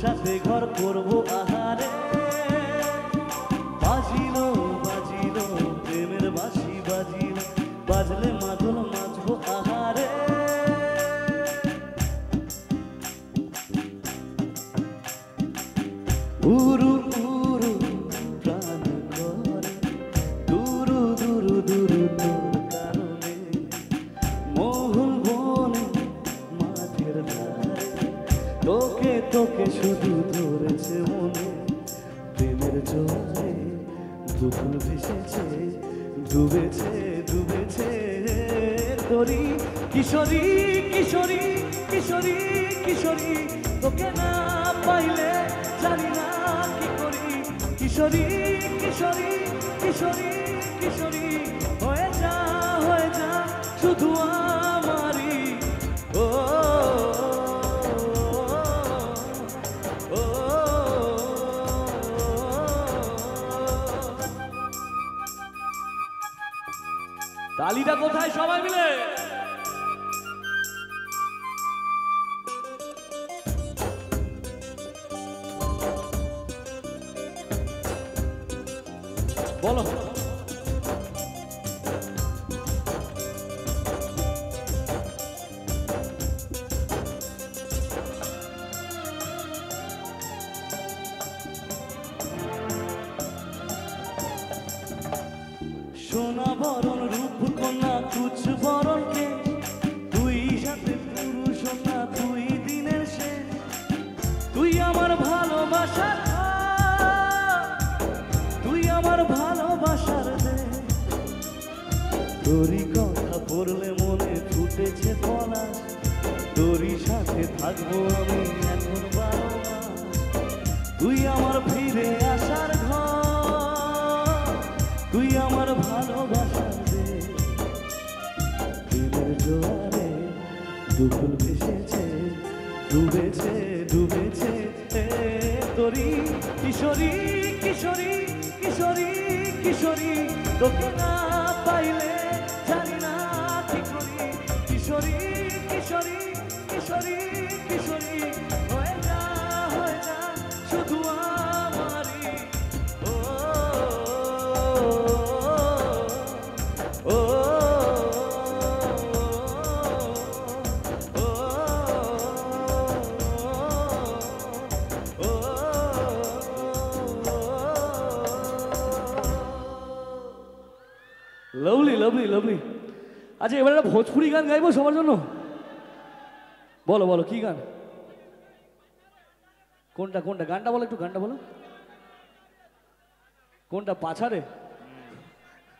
সাথে ঘর করবো আহারে। বাজিলো বাজিলো প্রেমের বাঁশি বাজিলো, বাজলে মাদল নাচবো আহারে। উরু উরু প্রাণ করে দুরু দুরু দুরু তোর কারণে, মহুল বনে মাঠের ধারে তোকে তোকে শুধু ধরেছে মনে। প্রেমের জলে দুপুর ভেসেছে, ডুবেছে ডুবেছে তোরি কিশোরী কিশোরী কিশোরী কিশোরী, তোকে না পাইলে জানি না কি করি। কিশোরী কিশোরী কিশোরী কিশোরী, হয়ে যা শুধু আমারই। ও তালিটা কোথায় সবাই মিলে? বলো সোনা বরণ রূপ কন্যা কুচ বরণ কে, তুই সাথে পুরুষ না তুই দিনের শেষ। তুই আমার ভালোবাসার, তুই আমার ভালোবাসার দে। তোরই কথা পড়লে মনে ফুটেছে পলাশ, তোরই সাথে থাকবো আমি এখন 12 মাস। তুই আমার ফিরে আসার ঘর, তুই আমার ভালোবাসার দে। প্রেমের জোয়ারে দুপুর ভেসেছে, ডুবেছে ডুবেছে তোরি কিশোরী কিশোরী কিশোরী কিশোরী, তোকে না পাইলে জানি না কি করি। কিশোরী কিশোরী কিশোরী কিশোরী, হয়ে যা শুধু আমারই। ও ও লাভলি লাভলি লাভলি। আচ্ছা এবার একটা ভোজপুরি গান গাইবো সবার জন্য। বলো বলো কি গান? কোনটা কোনটা গানটা বলো, একটু গানটা বলো। কোনটা? পাছারে?